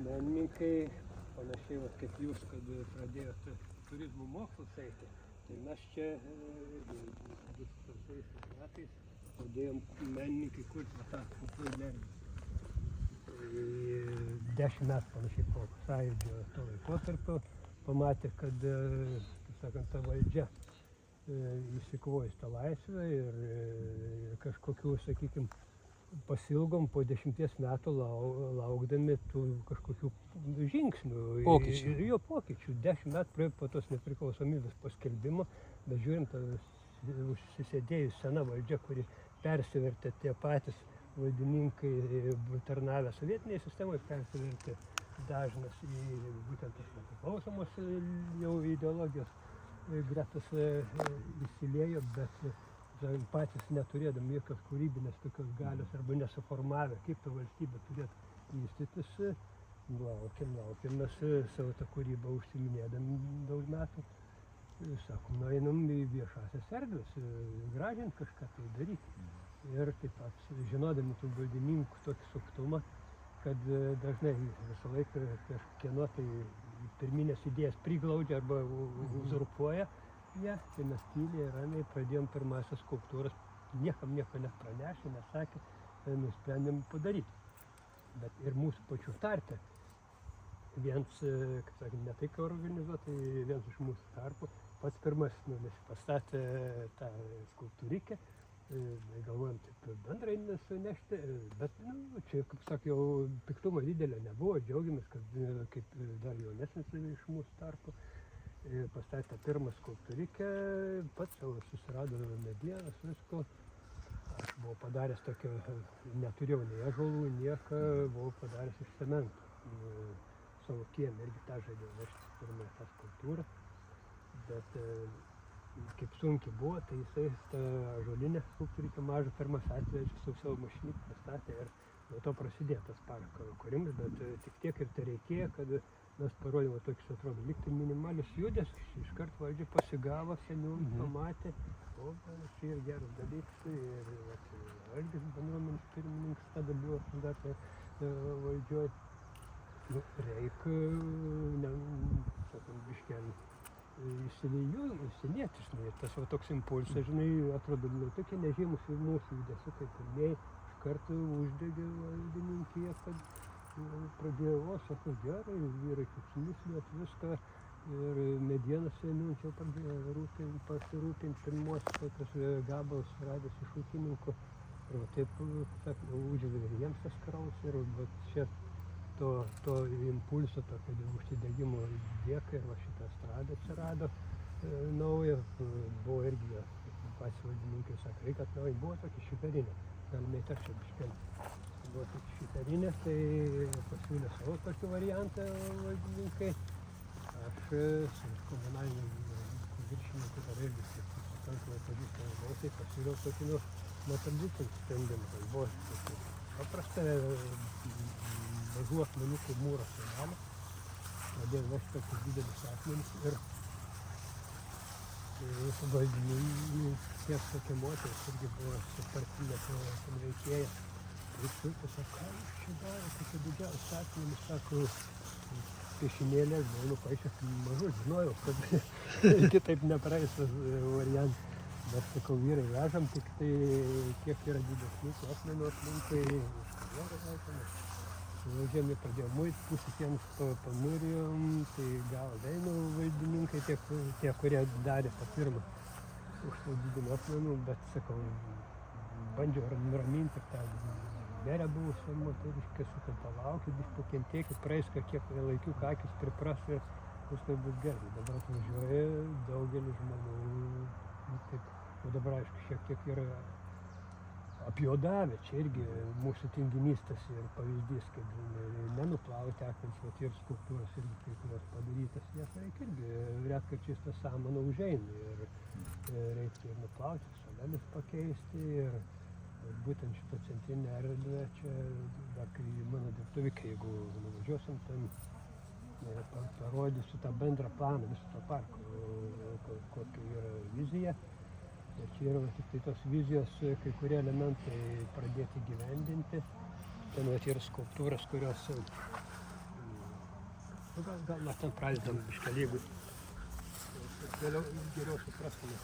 menininkai, panašiai kaip jūs, kad pradėjote turizmo mokslus eiti, tai mes čia 2000 metais pradėjom menininkai kurti tą kultūrinį. 10 metų panašiai po sąjūdžio to laikotarpio pamatė, kad, kaip sakant, ta valdžia įsikvojus tą laisvę ir kažkokių, sakykime, pasilgom po 10 metų laukdami tų kažkokių žingsnių. Jo pokyčių. 10 metų praėjo po tos nepriklausomybės paskelbimo, bet žiūrint, užsisėdėjus sena valdžia, kuri persivertė tie patys valdininkai tarnavę sovietinėje sistemoje, persivertė dažnas į būtent tas nepriklausomos jau ideologijos gretas įsiliejo, bet patys neturėdami jokios kūrybinės tokios galios arba nesuformavę, kaip ta valstybė turėtų vystytis, laukiam mes savo tą kūrybą užsiminėdami daug metų. Sakom, nueinam į viešasias erdves, gražint kažką tai daryti. Ir taip pat žinodami tų valdininkų tokį suktumą, kad dažnai visą laiką kažkieno tai pirminės idėjas priglaudžia arba uzurpuoja, tai mes tyliai ramiai pradėjom pirmąsias skulptūras, niekam nieko nepranešė, nesakė, nusprendėm padaryti. Bet ir mūsų pačių tarpe, viens, kaip sakė, ne tai, ką organizuotai, viens iš mūsų tarpų, pats pirmasis pastatė tą skulptūrikę, galvojom taip bendrai nesunešti, bet čia, kaip sakė, jau piktumo didelio nebuvo, džiaugiamės, kad kaip dar jaunesnis iš mūsų tarpo pastatė pirmą skulptūrikę, pats jau susirado medienos, visko. Aš buvau padaręs tokio, neturėjau nei ąžuolų, nieką, buvau padaręs iš cemento. Savo kiemą irgi tą žadėjau nešti pirmą tą skulptūrą, bet kaip sunkiai buvo, tai jisai tą ąžuolinę skulptūrikę mažą pirmas atvežė su savo mašiniku pastatė ir nuo to prasidėjo tas parako kūrimas, bet tik tiek ir tai reikėjo, kad mes parodėme tokius, atrodo, lyg tai minimalius judesius, iškart valdžia pasigavo, seniau pamatė, o čia ir geras dalykas, ir Algis bendruomenės pirmininkas tada buvo dar valdžioj. Reikia, biškelį, įsilieti, žinai, tas va toks impulsas, žinai, atrodo, tokie nežymus ir mūsų judesiukai pirmieji iš karto uždegė valdininkiją, kad pradėjo, sako, gerai, vyrai kiaušinius liet viską ir medienos seniau čia pradėjo pasirūpinti pirmuosius tokius gabalus radęs iš ūkininkų. Ir va taip, sakė, uždegė ir jiems tas kraus ir va čia to impulso, tokio užsidegimo dėka ir va šitą estradą atsirado nauja, buvo irgi patys valdininkai, sako, reikia atnaujinti, buvo tokia šitarinė, galime į tą čia biškelį. Buvo tokia šitarinė, tai pasiūlė savo tokį variantą valdininkai. Aš su komunaliniu viršininku dar irgi pakankamai pažįstamai balsai pasiūliau tokį netradicinių sprendimų. Tai buvo paprasta mažų akmenukų mūro sienelė. Pradėjau vežti tokius didelius akmenis ir valdininkės tokia moteris irgi buvo supartinė veikėja. Vaikščiukas, sako, ką jūs čia daro, tokie didžiausius akmenis, sako, piešinėlės, buvau nupaišęs mažus, žinojau, kad kitaip nepraeis tas variantas. Bet, sakau, vyrai vežam, tik tai kiek yra didesnių akmenų aplinkui, iš karjerą laikomės. Suvažiami pradėjo muit, pusę sienos pamūrijom, tai gal veino valdininkai, tie, kurie darė tą pirmą už tų didelių akmenų, bet, sakau, bandžiau nuraminti tą merę buvusią moteriškę, sakau, palaukit, pakentėkit, praeis kiek laikių, akis pripras ir viskas bus gerai. Dabar atvažiuoja daugelis žmonių, taip, o dabar aišku, šiek tiek yra apjuodavę, čia irgi mūsų tinginystas ir pavyzdys, kad nenuplauti akmens, ir skulptūros irgi kai kurios padarytas, jas reikia irgi retkarčiais tą samaną užeina ir reikia ir nuplauti, solelis pakeisti ir būtent šitą centrinę erdvę čia, dar kai mano dirbtuvikai, jeigu nuvažiuosim, ten parodysiu tą bendrą planą viso to parko, kokia yra vizija. Ir čia yra tik tai tos vizijos kai kurie elementai pradėti gyvendinti. Ten yra skulptūros, kurios Nu, gal mes ten pradedam bišką lygų. Vėliau geriau suprastume.